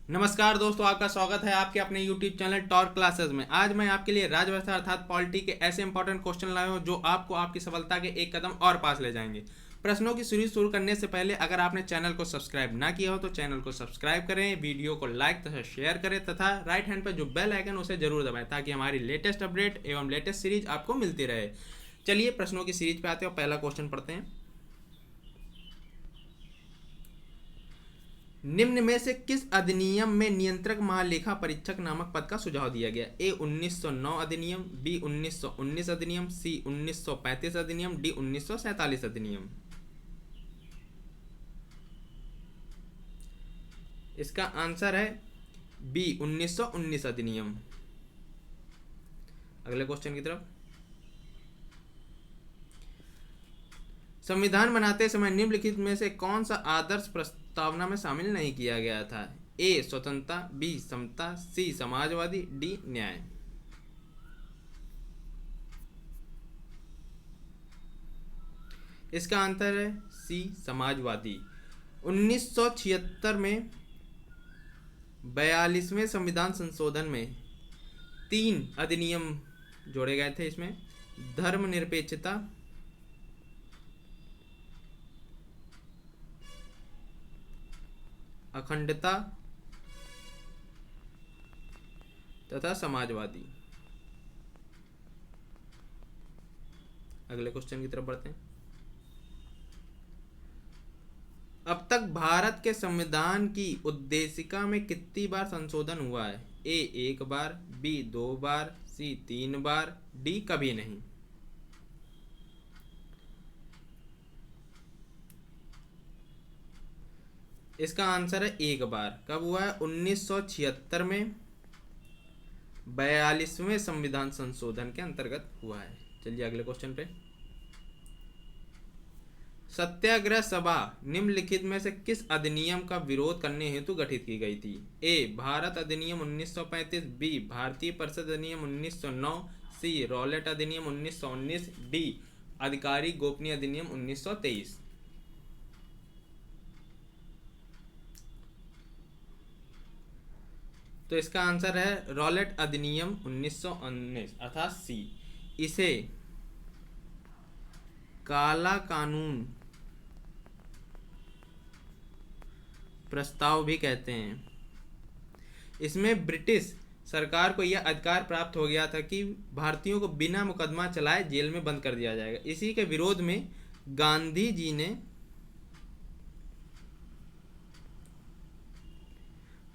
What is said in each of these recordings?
नमस्कार दोस्तों, आपका स्वागत है आपके अपने YouTube चैनल टॉर क्लासेस में। आज मैं आपके लिए राजभाषा अर्थात पॉलिटी के ऐसे इंपॉर्टेंट क्वेश्चन लाया हूं जो आपको आपकी सफलता के एक कदम और पास ले जाएंगे। प्रश्नों की सीरीज शुरू करने से पहले अगर आपने चैनल को सब्सक्राइब ना किया हो तो चैनल को सब्सक्राइब करें, वीडियो को लाइक तथा शेयर करें तथा राइट हैंड पर जो बेल आइकन उसे जरूर दबाएं ताकि हमारी लेटेस्ट अपडेट एवं लेटेस्ट सीरीज आपको मिलती रहे। चलिए प्रश्नों की सीरीज पे आते हैं और पहला क्वेश्चन पढ़ते हैं। निम्न में से किस अधिनियम में नियंत्रक महालेखा परीक्षक नामक पद का सुझाव दिया गया? ए 1909 अधिनियम, बी 1919 अधिनियम, सी 1935 अधिनियम, डी 1947 अधिनियम। इसका आंसर है बी 1919 अधिनियम। अगले क्वेश्चन की तरफ। संविधान बनाते समय निम्नलिखित में से कौन सा आदर्श प्रस्तावना में शामिल नहीं किया गया था? ए स्वतंत्रता, बी समता, सी समाजवादी, डी न्याय। इसका आंसर है सी समाजवादी। 1976 में 42वें संविधान संशोधन में 3 अधिनियम जोड़े गए थे। इसमें धर्मनिरपेक्षता, अखंडता तथा समाजवादी। अगले क्वेश्चन की तरफ बढ़ते हैं। अब तक भारत के संविधान की उद्देशिका में कितनी बार संशोधन हुआ है? ए 1 बार, बी 2 बार, सी 3 बार, डी कभी नहीं। इसका आंसर है 1 बार। कब हुआ है? 1976 में 42वें संविधान संशोधन के अंतर्गत हुआ है। चलिए अगले क्वेश्चन पे। सत्याग्रह सभा निम्नलिखित में से किस अधिनियम का विरोध करने हेतु गठित की गई थी? ए भारत अधिनियम 1935, बी भारतीय परिषद अधिनियम 1909, सी रॉलेट अधिनियम 1919, डी अधिकारी गोपनीय अधिनियम 1923। तो इसका आंसर है रॉलेट अधिनियम 1919 अर्थात सी। इसे काला कानून प्रस्ताव भी कहते हैं। इसमें ब्रिटिश सरकार को यह अधिकार प्राप्त हो गया था कि भारतीयों को बिना मुकदमा चलाए जेल में बंद कर दिया जाएगा। इसी के विरोध में गांधी जी ने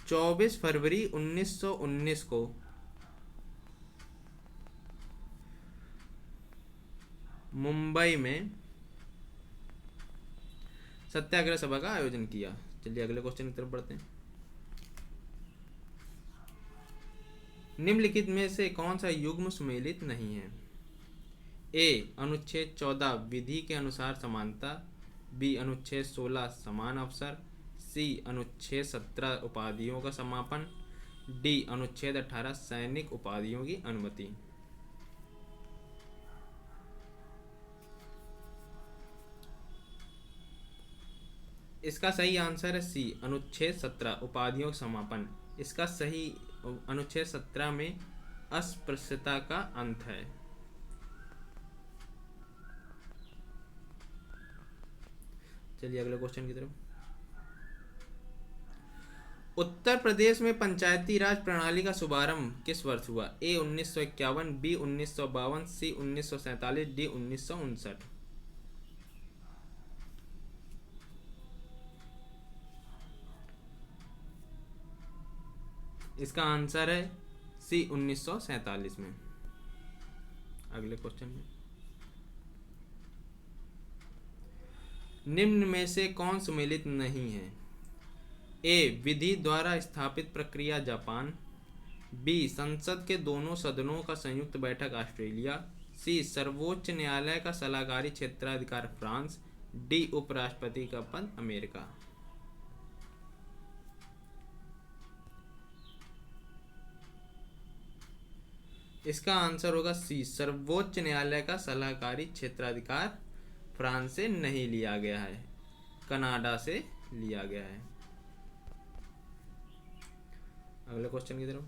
24 फरवरी 1919 को मुंबई में सत्याग्रह सभा का आयोजन किया। चलिए अगले क्वेश्चन की तरफ बढ़ते हैं। निम्नलिखित में से कौन सा युग्म सुमेलित नहीं है? ए अनुच्छेद 14 विधि के अनुसार समानता, बी अनुच्छेद 16 समान अवसर, सी अनुच्छेद 17 उपाधियों का समापन, डी अनुच्छेद 18 सैनिक उपाधियों की अनुमति। इसका सही आंसर है सी अनुच्छेद 17 उपाधियों का समापन। इसका सही अनुच्छेद 17 में अस्पृश्यता का अंत है। चलिए अगले क्वेश्चन की तरफ। उत्तर प्रदेश में पंचायती राज प्रणाली का शुभारंभ किस वर्ष हुआ? ए 1951, बी 1952, सी 1947, डी 1959। इसका आंसर है सी 1947 में। अगले क्वेश्चन में। निम्न में से कौन सम्मिलित नहीं है? ए विधि द्वारा स्थापित प्रक्रिया जापान, बी संसद के दोनों सदनों का संयुक्त बैठक ऑस्ट्रेलिया, सी सर्वोच्च न्यायालय का सलाहकारी क्षेत्राधिकार फ्रांस, डी उपराष्ट्रपति का पद अमेरिका। इसका आंसर होगा सी सर्वोच्च न्यायालय का सलाहकारी क्षेत्राधिकार फ्रांस से नहीं लिया गया है, कनाडा से लिया गया है। अगले क्वेश्चन की तरफ।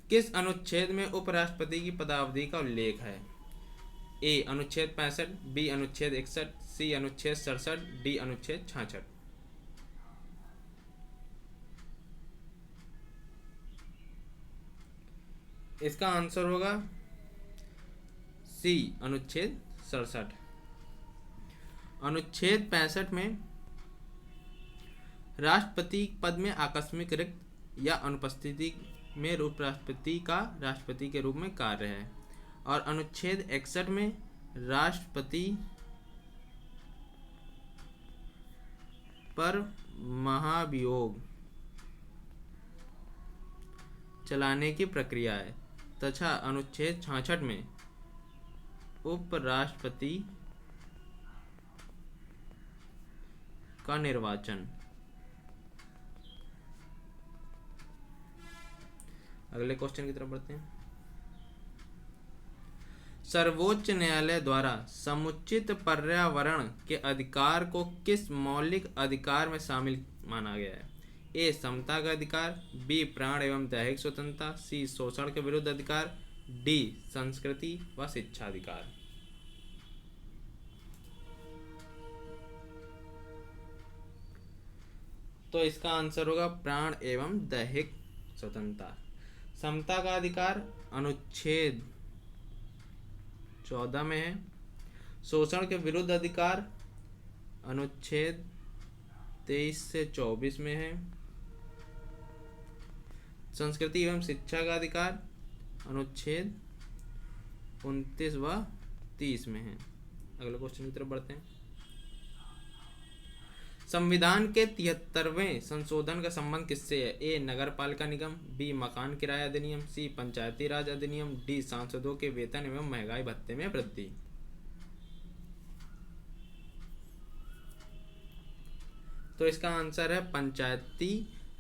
किस अनुच्छेद में उपराष्ट्रपति की पदावधि का उल्लेख है? ए अनुच्छेद 65, बी अनुच्छेद 61, सी अनुच्छेद 67, डी अनुच्छेद 66। इसका आंसर होगा सी अनुच्छेद 67। अनुच्छेद 65 में राष्ट्रपति पद में आकस्मिक रिक्त या अनुपस्थिति में उपराष्ट्रपति का राष्ट्रपति के रूप में कार्य है, और अनुच्छेद 61 में राष्ट्रपति पर महाभियोग चलाने की प्रक्रिया है, तथा अनुच्छेद 66 में उपराष्ट्रपति का निर्वाचन। अगले क्वेश्चन की तरफ बढ़ते हैं। सर्वोच्च न्यायालय द्वारा समुचित पर्यावरण के अधिकार को किस मौलिक अधिकार में शामिल माना गया है? ए समता का अधिकार, बी प्राण एवं दैहिक स्वतंत्रता, सी शोषण के विरुद्ध अधिकार, डी संस्कृति व शिक्षा अधिकार। तो इसका आंसर होगा प्राण एवं दैहिक स्वतंत्रता। समता का अधिकार अनुच्छेद 14 में है। शोषण के विरुद्ध अधिकार अनुच्छेद 23 से 24 में है। संस्कृति एवं शिक्षा का अधिकार अनुच्छेद 29 व 30 में है। अगले क्वेश्चन की तरफ बढ़ते हैं। संविधान के 73वें संशोधन का संबंध किससे है? ए नगर पालिका निगम, बी मकान किराया अधिनियम, सी पंचायती राज अधिनियम, डी सांसदों के वेतन एवं महंगाई भत्ते में वृद्धि। तो इसका आंसर है पंचायती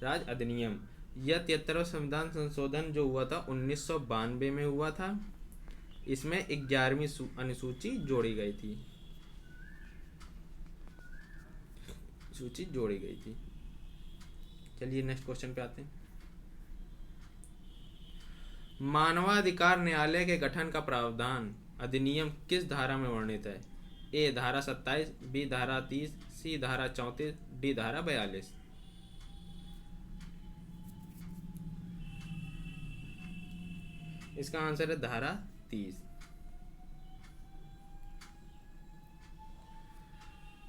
राज अधिनियम। यह 73वां संविधान संशोधन जो हुआ था 1992 में हुआ था। इसमें 11वीं अनुसूची जोड़ी गई थी। चलिए नेक्स्ट क्वेश्चन पे आते हैं। मानवाधिकार न्यायालय के गठन का प्रावधान अधिनियम किस धारा में वर्णित है? ए धारा 27, बी धारा 30, सी धारा 34, डी धारा 42। इसका आंसर है धारा 30।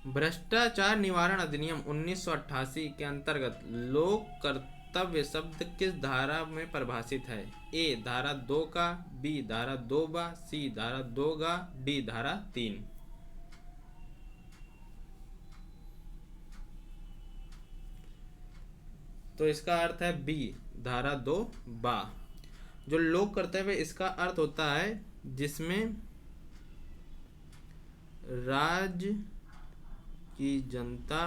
भ्रष्टाचार निवारण अधिनियम 1988 के अंतर्गत लोक कर्तव्य शब्द किस धारा में परिभाषित है? ए धारा 2 का, बी धारा 2 बा, सी धारा 2 का, डी धारा 3। तो इसका अर्थ है बी धारा 2 बा। जो लोक कर्तव्य इसका अर्थ होता है जिसमें राज्य की जनता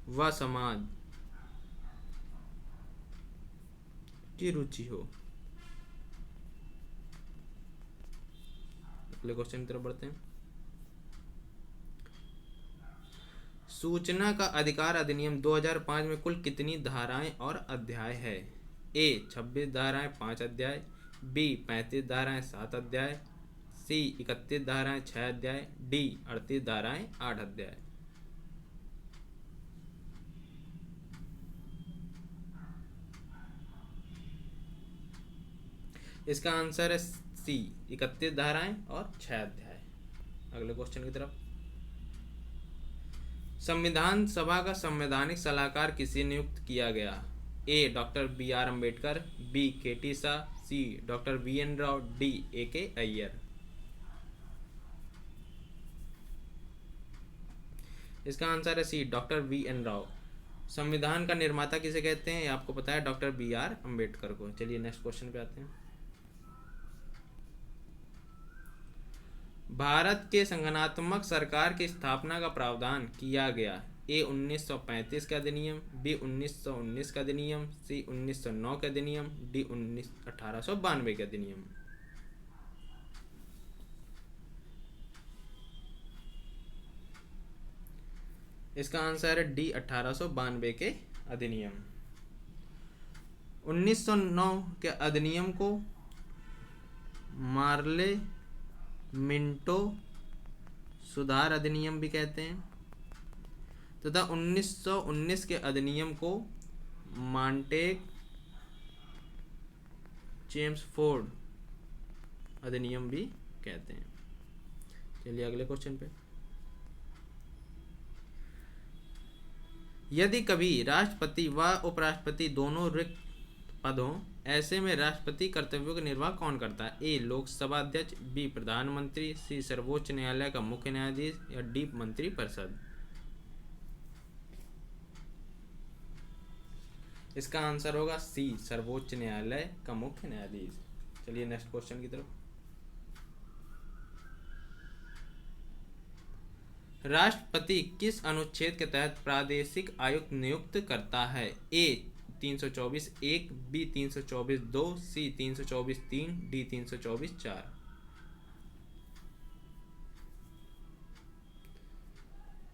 व समाज की रुचि हो। अगले क्वेश्चन की तरफ बढ़ते हैं। सूचना का अधिकार अधिनियम 2005 में कुल कितनी धाराएं और अध्याय है? ए 26 धाराएं 5 अध्याय, बी 35 धाराएं 7 अध्याय, सी 31 धाराएं 6 अध्याय, डी 38 धाराएं 8 अध्याय। इसका आंसर है सी 31 धाराएं और 6 अध्याय। अगले क्वेश्चन की तरफ। संविधान सभा का संवैधानिक सलाहकार किसे नियुक्त किया गया? A doctor BR Ambedkar, B KT Shah, C doctor VN Rao, D AK Iyer. इसका आंसर है सी डॉक्टर VN राव। संविधान का निर्माता किसे कहते हैं? ये आपको पता है, डॉक्टर BR अम्बेडकर को। चलिए नेक्स्ट क्वेश्चन पे आते हैं। भारत के संगठनात्मक सरकार की स्थापना का प्रावधान किया गया। ए 1935 का अधिनियम, बी 1919 का अधिनियम, सी 1909 का अधिनियम, डी 1892 का अधिनियम। इसका आंसर है डी 1892 के अधिनियम। 1909 के अधिनियम को मार्ले मिंटो सुधार अधिनियम भी कहते हैं तथा 1919 के अधिनियम को मॉन्टेग चेम्सफोर्ड अधिनियम भी कहते हैं। चलिए अगले क्वेश्चन पे। यदि कभी राष्ट्रपति व उपराष्ट्रपति दोनों रिक्त पद हों, ऐसे में राष्ट्रपति कर्तव्यों का निर्वाह कौन करता है? ए लोकसभा अध्यक्ष, बी प्रधानमंत्री, सी सर्वोच्च न्यायालय का मुख्य न्यायाधीश या डी मंत्रिपरिषद। इसका आंसर होगा सी सर्वोच्च न्यायालय का मुख्य न्यायाधीश। चलिए नेक्स्ट क्वेश्चन की तरफ। राष्ट्रपति किस अनुच्छेद के तहत प्रादेशिक आयुक्त नियुक्त करता है? ए 324(1), बी 324(2), सी 324(3), डी 324(4।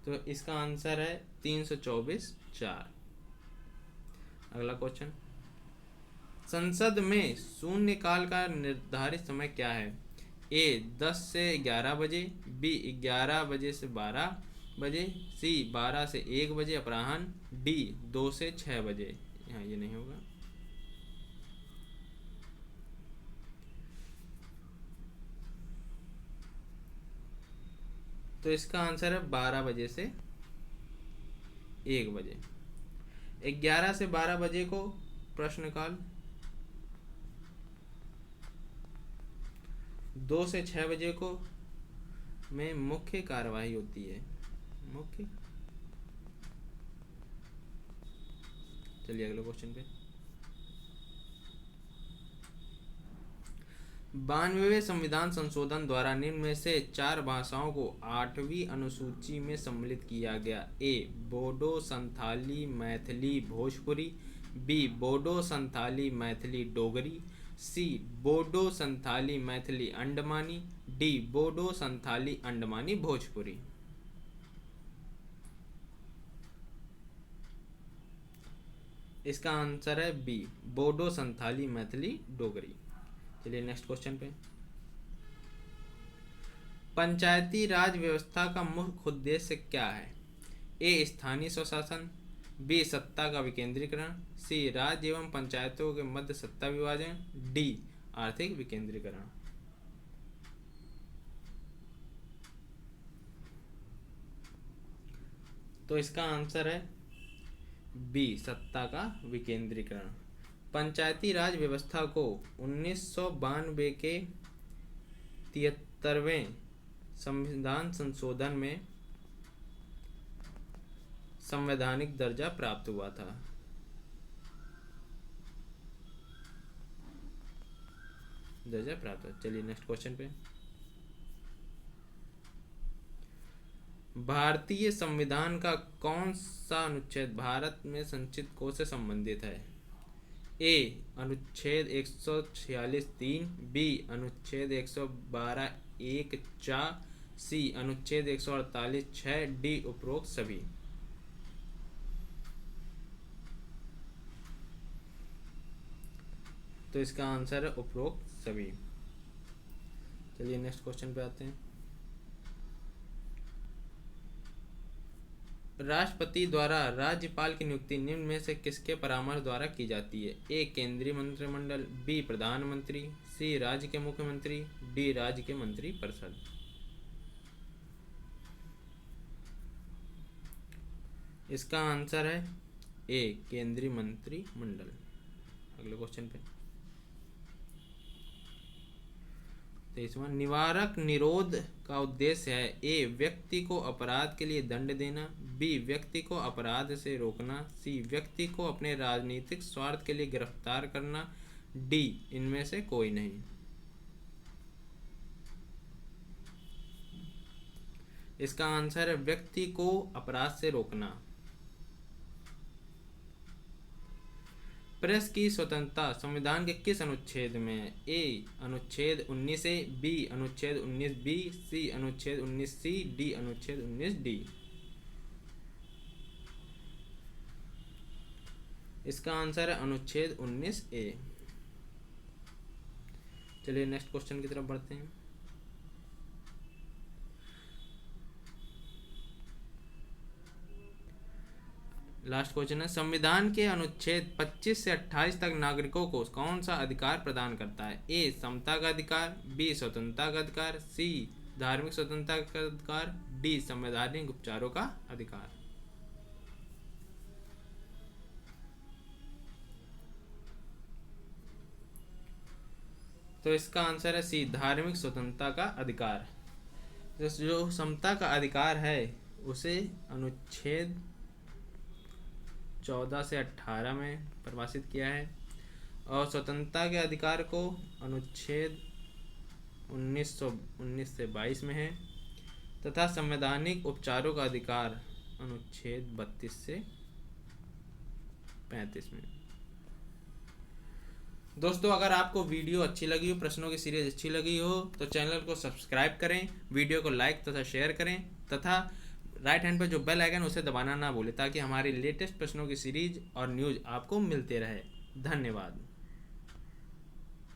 तो इसका आंसर है 324(4। अगला क्वेश्चन। संसद में शून्यकाल का निर्धारित समय क्या है? ए 10 से 11 बजे, बी 11 बजे से 12 बजे, सी 12 से 1 बजे अपराह्न, डी 2 से 6 बजे। यहाँ ये नहीं होगा। तो इसका आंसर है 12 बजे से 1 बजे। 11 से 12 बजे को प्रश्नकाल, 2 से 6 बजे को में मुख्य कार्यवाही होती है। मुख्य। चलिए अगले क्वेश्चन पे। 92वें संविधान संशोधन द्वारा निम्न में से 4 भाषाओं को 8वीं अनुसूची में सम्मिलित किया गया। ए बोडो संथाली मैथिली भोजपुरी, बी बोडो संथाली मैथिली डोगरी, सी बोडो संथाली मैथिली अंडमानी, डी बोडो संथाली अंडमानी भोजपुरी। इसका आंसर है बी बोडो संथाली मैथिली डोगरी। चलिए नेक्स्ट क्वेश्चन पे। पंचायती राज व्यवस्था का मुख्य उद्देश्य क्या है? ए स्थानीय स्वशासन, बी सत्ता का विकेंद्रीकरण, सी राज्य एवं पंचायतों के मध्य सत्ता विभाजन, डी आर्थिक विकेंद्रीकरण। तो इसका आंसर है बी सत्ता का विकेंद्रीकरण। पंचायती राज व्यवस्था को 1992 के 73वें संविधान संशोधन में संवैधानिक दर्जा प्राप्त हुआ था। चलिए नेक्स्ट क्वेश्चन पे। भारतीय संविधान का कौन सा अनुच्छेद भारत में संचित कोष से संबंधित है? ए अनुच्छेद 146(3), बी अनुच्छेद 112(1)(4), सी अनुच्छेद 148(6), डी उपरोक्त सभी। तो इसका आंसर है उपरोक्त सभी। चलिए नेक्स्ट क्वेश्चन पे आते हैं। राष्ट्रपति द्वारा राज्यपाल की नियुक्ति निम्न में से किसके परामर्श द्वारा की जाती है? ए केंद्रीय मंत्रिमंडल, बी प्रधानमंत्री, सी राज्य के मुख्यमंत्री, डी राज्य के मंत्रिपरिषद। इसका आंसर है ए केंद्रीय मंत्रिमंडल। अगले क्वेश्चन पे। 23वां निवारक निरोध का उद्देश्य है? ए व्यक्ति को अपराध के लिए दंड देना, बी व्यक्ति को अपराध से रोकना, सी व्यक्ति को अपने राजनीतिक स्वार्थ के लिए गिरफ्तार करना, डी इनमें से कोई नहीं। इसका आंसर है व्यक्ति को अपराध से रोकना। प्रेस की स्वतंत्रता संविधान के किस अनुच्छेद में है? ए अनुच्छेद 19A, बी अनुच्छेद 19B, सी अनुच्छेद 19C, डी अनुच्छेद 19D। इसका आंसर है अनुच्छेद 19A। चलिए नेक्स्ट क्वेश्चन की तरफ बढ़ते हैं। लास्ट क्वेश्चन है, संविधान के अनुच्छेद 25 से 28 तक नागरिकों को कौन सा अधिकार प्रदान करता है? ए समता का अधिकार, बी स्वतंत्रता का अधिकार, सी धार्मिक स्वतंत्रता का अधिकार, डी संवैधानिक उपचारों का अधिकार। तो इसका आंसर है सी धार्मिक स्वतंत्रता का अधिकार। जो समता का अधिकार है उसे अनुच्छेद 14 से 18 में परिभाषित किया है और स्वतंत्रता के अधिकार को अनुच्छेद 1919 से 22 में है तथा संवैधानिक उपचारों का अधिकार अनुच्छेद 32 से 35 में। दोस्तों अगर आपको वीडियो अच्छी लगी हो, प्रश्नों की सीरीज अच्छी लगी हो तो चैनल को सब्सक्राइब करें, वीडियो को लाइक तथा शेयर करें तथा राइट हैंड पर जो बेल आइकन उसे दबाना ना भूलें ताकि हमारी लेटेस्ट प्रश्नों की सीरीज और न्यूज़ आपको मिलते रहे। धन्यवाद।